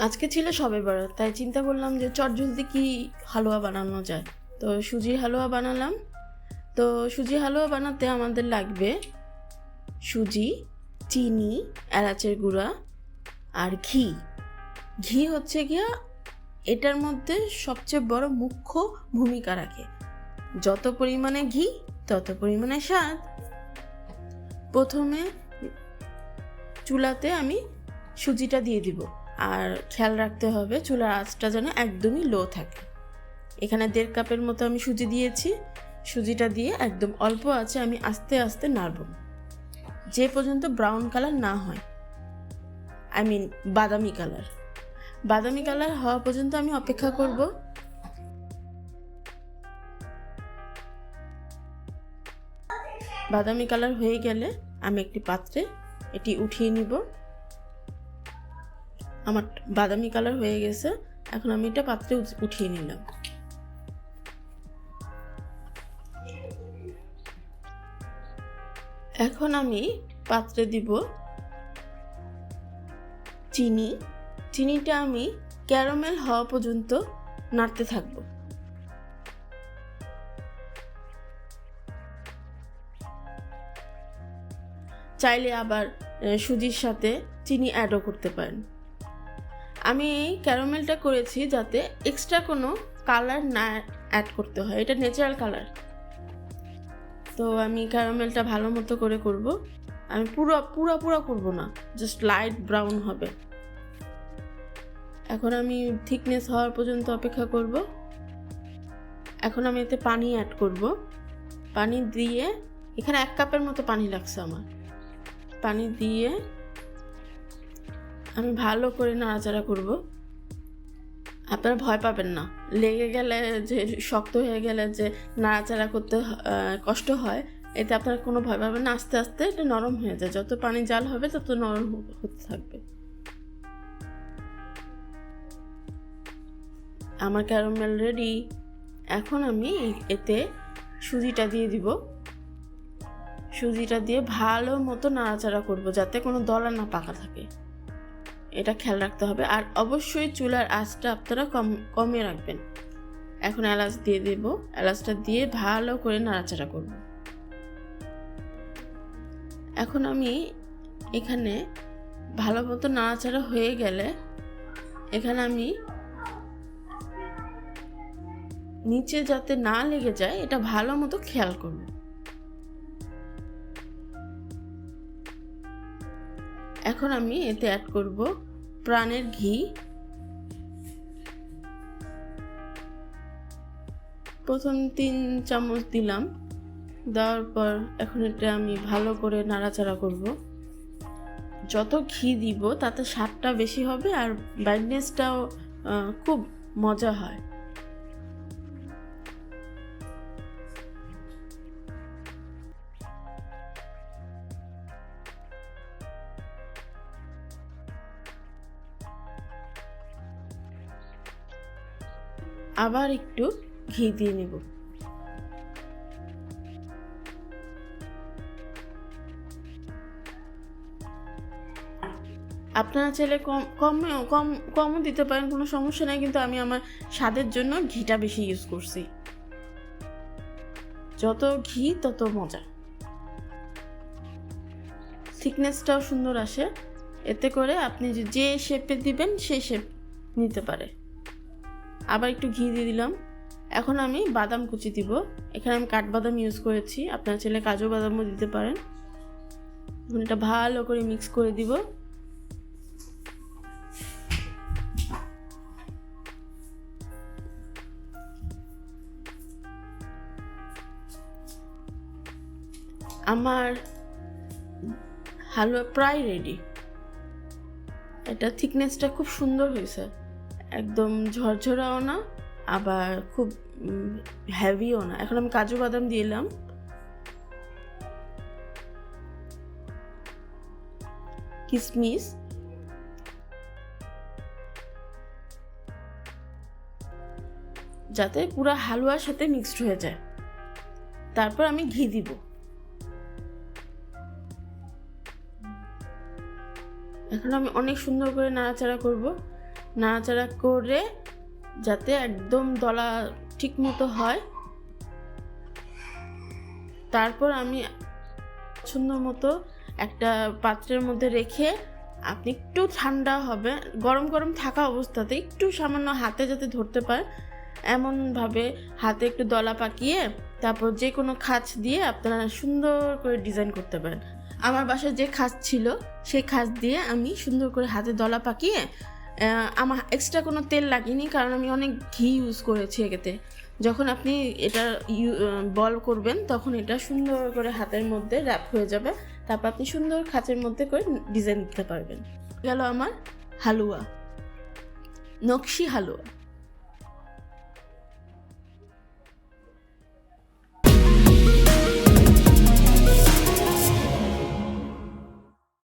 আজকে ছিল শবে বরাত, তাই চিন্তা করলাম যে চটজলদি কি হালুয়া বানানো যায়। তো সুজির হালুয়া বানালাম। তো সুজি হালুয়া বানাতে আমাদের লাগবে সুজি, চিনি, এলাচের গুঁড়া আর ঘি। ঘি হচ্ছে গিয়া এটার মধ্যে সবচেয়ে বড় মুখ্য ভূমিকা রাখে। যত পরিমাণে ঘি তত পরিমাণে স্বাদ। প্রথমে চুলাতে আমি সুজিটা দিয়ে দিব, আর খেয়াল রাখতে হবে চুলার আঁচটা যেন একদমই লো থাকে। এখানে 1.5 কাপের মতো আমি সুজি দিয়েছি। সুজিটা দিয়ে একদম অল্প আছে আমি আস্তে আস্তে নাড়ব, যে পর্যন্ত ব্রাউন কালার না হয়, বাদামি কালার। বাদামি কালার হওয়া পর্যন্ত আমি অপেক্ষা করব। বাদামি কালার হয়ে গেলে আমি একটি পাত্রে এটি উঠিয়ে নিব। আমার বাদামি কালার হয়ে গেছে, এখন আমি এটা পাত্রে উঠিয়ে নিলাম। এখন আমি পাত্রে দিব চিনি। চিনিটা আমি ক্যারামেল হওয়া পর্যন্ত নাড়তে থাকব। চাইলে আবার সুজির সাথে চিনি অ্যাডও করতে পারেন। আমি ক্যারামেলটা করেছি যাতে এক্সট্রা কোনো কালার না অ্যাড করতে হয়, এটা ন্যাচারাল কালার। তো আমি ক্যারামেলটা ভালো মতো করে করব। আমি পুরো করব না, জাস্ট লাইট ব্রাউন হবে। এখন আমি থিকনেস হওয়ার পর্যন্ত অপেক্ষা করব। এখন আমি এতে পানি অ্যাড করব। পানি দিয়ে, এখানে 1 কাপের মতো পানি লাগছে আমার। পানি দিয়ে আমি ভালো করে নাড়াচাড়া করব। আপনারা ভয় পাবেন না, লেগে গেলে যে শক্ত হয়ে গেলে যে নাড়াচাড়া করতে কষ্ট হয়, এতে আপনারা কোনো ভয় পাবেন না। আস্তে আস্তে এটা নরম হয়ে যায়, যত পানি জাল হবে তত নরম হতে থাকবে। আমার ক্যারামেল রেডি। এখন আমি এতে সুজিটা দিয়ে দিব। সুজিটা দিয়ে ভালো মতো নাড়াচাড়া করব যাতে কোনো দলা না পাকা থাকে, এটা খেয়াল রাখতে হবে। আর অবশ্যই চুলার আঁচটা আপনারা কমিয়ে রাখবেন। এখন এলাচ দিয়ে দেব। এলাচটা দিয়ে ভালো করে নাড়াচাড়া করব। এখন আমি এখানে ভালো মতো নাড়াচাড়া হয়ে গেলে এখানে আমি নিচে যাতে না লেগে যায় এটা ভালো মতো খেয়াল করব। এখন আমি এতে অ্যাড করব প্রাণের ঘি। প্রথম 3 চামচ দিলাম। দেওয়ার পর এখন এটা আমি ভালো করে নাড়াচাড়া করব। যত ঘি দিব তাতে স্বাদটা বেশি হবে আর ব্রাইটনেসটাও খুব মজা হয়। আবার একটু ঘি দিয়ে নেব। আপনারা চাইলে কমও দিতে পারেন, কোনো সমস্যা নেই, কিন্তু আমি আমার স্বাদের জন্য ঘিটা বেশি ইউজ করছি। যত ঘি তত মজা, থিকনেসটাও সুন্দর আসে। এতে করে আপনি যে শেপে দিবেন সেই শেপ নিতে পারে। আবার একটু ঘি দিয়ে দিলাম। এখন আমি বাদাম কুচি দিব। এখানে আমি কাঠবাদাম ইউজ করেছি, আপনারা চাইলে কাজু বাদামও দিতে পারেন। এটা ভালো করে মিক্স করে দিব। আমার হালুয়া প্রায় রেডি। এটা থিকনেসটা খুব সুন্দর হয়েছে, একদম ঝরঝরাও না আবার খুব হেভিও না। এখন আমি কাজু বাদাম দিলাম, কিশমিশ, যাতে পুরো হালুয়ার সাথে মিক্সড হয়ে যায়। তারপর আমি ঘি দিব। এখন আমি অনেক সুন্দর করে নাড়াচাড়া করব। নাড়াচাড়া করে যাতে একদম দলা ঠিক মতো হয়। তারপর আমি সুন্দর মতো একটা পাত্রের মধ্যে রেখে আপনি একটু ঠান্ডা হবে, গরম গরম থাকা অবস্থাতে একটু সামান্য হাতে যাতে ধরতে পারে এমনভাবে হাতে একটু দলা পাকিয়ে তারপর যে কোনো খাঁচ দিয়ে আপনারা সুন্দর করে ডিজাইন করতে পারেন। আমার বাসায় যে খাঁচ ছিল সেই খাঁচ দিয়ে আমি সুন্দর করে হাতে দলা পাকিয়ে, আমার এক্সট্রা কোনো তেল লাগেনি কারণ আমি অনেক ঘি ইউজ করেছি এতে। যখন আপনি এটা বল করবেন তখন এটা সুন্দর করে হাতের মধ্যে র্যাপ হয়ে যাবে, তারপর আপনি সুন্দর খাঁচের মধ্যে করে ডিজাইন দিতে পারবেন। গেল আমার হালুয়া, নকশি হালুয়া।